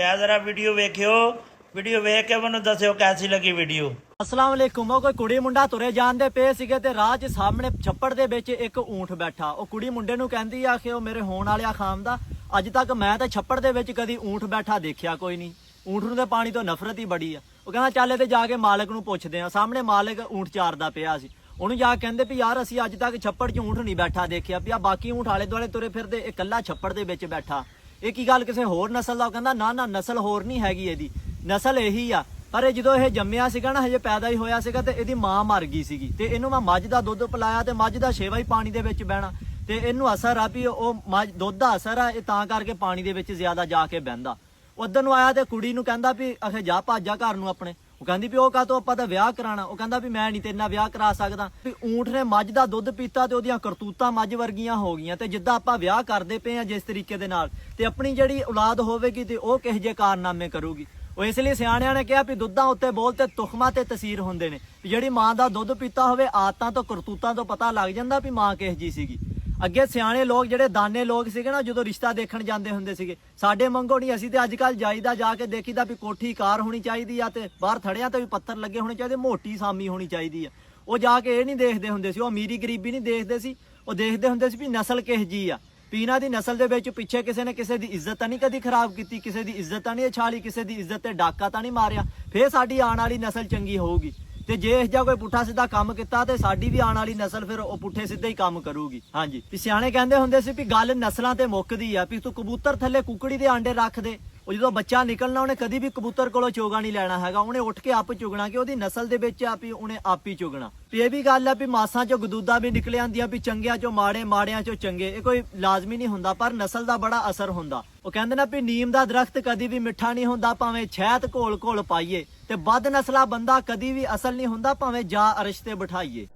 जरा video वेखियो, video वेख के मैनूं दस्सिओ कैसी लगी वीडियो। अस्सलाम वालेकुम। कोई कुड़ी मुंडा तुरे ਜਾਂਦੇ ਪਏ ਸੀਗੇ ਤੇ ਰਾਹ 'ਚ ਸਾਹਮਣੇ ਛੱਪੜ ਦੇ ਵਿੱਚ ਇੱਕ ਊਂਠ ਬੈਠਾ। ਉਹ ਕੁੜੀ ਮੁੰਡੇ ਨੂੰ ਕਹਿੰਦੀ ਆ ਕਿ ਉਹ ਮੇਰੇ ਹੋਣ ਵਾਲਿਆ ਖਾਮ ਦਾ, ਅੱਜ ਤੱਕ ਮੈਂ ਤਾਂ ਛੱਪੜ ਦੇ ਵਿੱਚ ਕਦੀ ਊਂਠ ਬੈਠਾ ਦੇਖਿਆ ਕੋਈ ਨਹੀਂ। ਊਂਠ ਨੂੰ ਤੇ ਪਾਣੀ ਤੋਂ ਨਫ਼ਰਤ ਹੀ ਬੜੀ ਆ। ਉਹ ਕਹਿੰਦਾ ਚੱਲ ਇਹਦੇ ਜਾ ਕੇ ਮਾਲਕ ਨੂੰ ਪੁੱਛਦੇ ਆ। ਸਾਹਮਣੇ ਮਾਲਕ ਊਂਠ ਚਾਰਦਾ ਪਿਆ ਸੀ। ਉਹਨੂੰ ਜਾ ਕੇ ਕਹਿੰਦੇ ਵੀ ਯਾਰ ਅਸੀਂ ਅੱਜ ਤੱਕ ਛੱਪੜ 'ਚ ਊਂਠ ਨਹੀਂ ਬੈਠਾ ਦੇਖਿਆ, ਵੀ ਆ ਬਾਕੀ ਊਂਠ ਆਲੇ ਦੁਆਲੇ ਤੁਰੇ ਫਿਰਦੇ, ਇਹ ਇਕੱਲਾ ਛੱਪੜ ਦੇ ਵਿੱਚ ਬੈਠਾ। ਇਹ ਕੀ ਗੱਲ ਕਿਸੇ ਹੋਰ ਨਸਲ ਦਾ? ਉਹ ਕਹਿੰਦਾ ਨਾ ਨਾ, ਨਸਲ ਹੋਰ ਨਹੀਂ ਹੈਗੀ, ਇਹਦੀ ਨਸਲ ਇਹੀ ਆ। ਪਰ ਇਹ ਜਦੋਂ ਇਹ ਜੰਮਿਆ ਸੀਗਾ ਨਾ, ਹਜੇ ਪੈਦਾ ਹੀ ਹੋਇਆ ਸੀਗਾ ਤੇ ਇਹਦੀ ਮਾਂ ਮਰ ਗਈ ਸੀਗੀ ਤੇ ਇਹਨੂੰ ਮੈਂ ਮੱਝ ਦਾ ਦੁੱਧ ਪਿਲਾਇਆ ਤੇ ਮੱਝ ਦਾ ਸੇਵਾ ਹੀ ਪਾਣੀ ਦੇ ਵਿੱਚ ਬਹਿਣਾ ਤੇ ਇਹਨੂੰ ਅਸਰ ਆ ਵੀ ਉਹ ਮੱਝ ਦੁੱਧ ਦਾ ਅਸਰ ਆ, ਇਹ ਤਾਂ ਕਰਕੇ ਪਾਣੀ ਦੇ ਵਿੱਚ ਜ਼ਿਆਦਾ ਜਾ ਕੇ ਬਹਿੰਦਾ। ਉਧਰ ਨੂੰ ਆਇਆ ਤੇ ਕੁੜੀ ਨੂੰ ਕਹਿੰਦਾ ਵੀ ਅਖੇ ਜਾ ਭਾਜਾ ਘਰ ਨੂੰ ਆਪਣੇ। ਉਹ ਕਹਿੰਦੀ ਵੀ ਉਹ ਕਾਹਤੋਂ, ਆਪਾਂ ਤਾਂ ਵਿਆਹ ਕਰਾਣਾ। ਉਹ ਕਹਿੰਦਾ ਵੀ ਮੈਂ ਨਹੀਂ ਤੇਰੇ ਨਾਲ ਵਿਆਹ ਕਰਾ ਸਕਦਾ। ਵੀ ਊਂਠ ਨੇ ਮੱਝ ਦਾ ਦੁੱਧ ਪੀਤਾ ਤੇ ਉਹਦੀਆਂ ਕਰਤੂਤਾਂ ਮੱਝ ਵਰਗੀਆਂ ਹੋ ਗਈਆਂ ਤੇ ਜਿੱਦਾਂ ਆਪਾਂ ਵਿਆਹ ਕਰਦੇ ਪਏ ਆ ਜਿਸ ਤਰੀਕੇ ਦੇ ਨਾਲ, ਤੇ ਆਪਣੀ ਜਿਹੜੀ ਔਲਾਦ ਹੋਵੇਗੀ ਤੇ ਉਹ ਕਿਹੋ ਜਿਹੇ ਕਾਰਨਾਮੇ ਕਰੂਗੀ। ਉਹ ਇਸ ਲਈ ਸਿਆਣਿਆਂ ਨੇ ਕਿਹਾ ਵੀ ਦੁੱਧਾਂ ਉੱਤੇ ਬੋਲ ਤੇ ਤੁਖਮਾਂ ਤੇ ਤਸੀਰ ਹੁੰਦੇ ਨੇ। ਵੀ ਜਿਹੜੀ ਮਾਂ ਦਾ ਦੁੱਧ ਪੀਤਾ ਹੋਵੇ, ਆਦਤਾਂ ਤੋਂ ਕਰਤੂਤਾਂ ਤੋਂ ਪਤਾ ਲੱਗ ਜਾਂਦਾ ਵੀ ਮਾਂ ਕਿਹੋ ਜਿਹੀ ਸੀਗੀ। ਅੱਗੇ ਸਿਆਣੇ ਲੋਕ ਜਿਹੜੇ ਦਾਨੇ ਲੋਕ ਸੀਗੇ ਨਾ, ਜਦੋਂ ਰਿਸ਼ਤਾ ਦੇਖਣ ਜਾਂਦੇ ਹੁੰਦੇ ਸੀਗੇ, ਸਾਡੇ ਮੰਗੋ ਨਹੀਂ, ਅਸੀਂ ਤੇ ਅੱਜ ਕੱਲ ਜਾਈਦਾ, ਜਾ ਕੇ ਦੇਖੀਦਾ ਵੀ ਕੋਠੀ ਕਾਰ ਹੋਣੀ ਚਾਹੀਦੀ ਆ ਤੇ ਬਾਹਰ ਥੜਿਆਂ ਤੇ ਵੀ ਪੱਥਰ ਲੱਗੇ ਹੋਣੇ ਚਾਹੀਦੇ, ਮੋਟੀ ਸਾਮੀ ਹੋਣੀ ਚਾਹੀਦੀ ਆ। ਉਹ ਜਾ ਕੇ ਇਹ ਨਹੀਂ ਦੇਖਦੇ ਹੁੰਦੇ ਸੀ, ਉਹ ਅਮੀਰੀ ਗਰੀਬੀ ਨਹੀਂ ਦੇਖਦੇ ਸੀ, ਉਹ ਦੇਖਦੇ ਹੁੰਦੇ ਸੀ ਵੀ ਨਸਲ ਕਿਹੋ ਜਿਹੀ ਆ। ਵੀ ਇਹਨਾਂ ਦੀ ਨਸਲ ਦੇ ਵਿੱਚ ਪਿੱਛੇ ਕਿਸੇ ਨੇ ਕਿਸੇ ਦੀ ਇੱਜ਼ਤ ਤਾਂ ਨਹੀਂ ਕਦੀ ਖਰਾਬ ਕੀਤੀ, ਕਿਸੇ ਦੀ ਇੱਜ਼ਤ ਤਾਂ ਨਹੀਂ ਛਾਲੀ, ਕਿਸੇ ਦੀ ਇੱਜ਼ਤ ਤੇ ਡਾਕਾ ਤਾਂ ਨਹੀਂ ਮਾਰਿਆ, ਫੇਰ ਸਾਡੀ ਆਉਣ ਵਾਲੀ ਨਸਲ ਚੰਗੀ ਹੋਊਗੀ। ਤੇ ਜੇ ਇਹ ਜਿਹਾ ਕੋਈ ਪੁੱਠਾ ਸਿੱਧਾ ਕੰਮ ਕੀਤਾ ਤੇ ਸਾਡੀ ਵੀ ਆਉਣ ਵਾਲੀ ਨਸਲ ਫਿਰ ਉਹ ਪੁੱਠੇ ਸਿੱਧੇ ਹੀ ਕੰਮ ਕਰੂਗੀ। ਹਾਂਜੀ, ਵੀ ਸਿਆਣੇ ਕਹਿੰਦੇ ਹੁੰਦੇ ਸੀ ਵੀ ਗੱਲ ਨਸਲਾਂ ਤੇ ਮੁੱਕਦੀ ਆ। ਵੀ ਤੂੰ ਕਬੂਤਰ ਥੱਲੇ ਕੁਕੜੀ ਦੇ ਆਂਡੇ ਰੱਖ ਦੇ, ਉਹ ਜਦੋਂ ਬੱਚਾ ਨਿਕਲਣਾ ਉਹਨੇ ਕਦੀ ਵੀ ਕਬੂਤਰ ਕੋਲੋਂ ਚੋਗਾ ਨਹੀਂ ਲੈਣਾ ਹੈਗਾ, ਉਹਨੇ ਉੱਠ ਕੇ ਆਪ ਚੁਗਣਾ ਕਿ ਉਹਦੀ ਨਸਲ ਦੇ ਵਿੱਚ ਆ ਵੀ ਉਹਨੇ ਆਪ ਹੀ ਚੁਗਣਾ। ਵੀ ਇਹ ਵੀ ਗੱਲ ਆ ਵੀ ਮਾਸਾਂ ਚੋਂ ਗਦੂਦਾ ਵੀ ਨਿਕਲ ਆਂਦੀਆਂ, ਵੀ ਚੰਗਿਆਂ ਚੋਂ ਮਾੜੇ, ਮਾੜਿਆਂ ਚੋਂ ਚੰਗੇ, ਇਹ ਕੋਈ ਲਾਜ਼ਮੀ ਨਹੀਂ ਹੁੰਦਾ, ਪਰ ਨਸਲ ਦਾ ਬੜਾ ਅਸਰ ਹੁੰਦਾ। ਉਹ ਕਹਿੰਦੇ ਨਾ ਵੀ ਨੀਮ ਦਾ ਦਰਖਤ ਕਦੀ ਵੀ ਮਿੱਠਾ ਨਹੀਂ ਹੁੰਦਾ, ਭਾਵੇਂ ਛਹਿਤ ਘੋਲ ਘੋਲ ਪਾਈਏ, ਤੇ ਬਦ ਨਸਲਾ ਬੰਦਾ ਕਦੀ ਵੀ ਅਸਲ ਨਹੀਂ ਹੁੰਦਾ, ਭਾਵੇਂ ਜਾ ਅਰਸ਼ ਤੇ ਬਿਠਾਈਏ।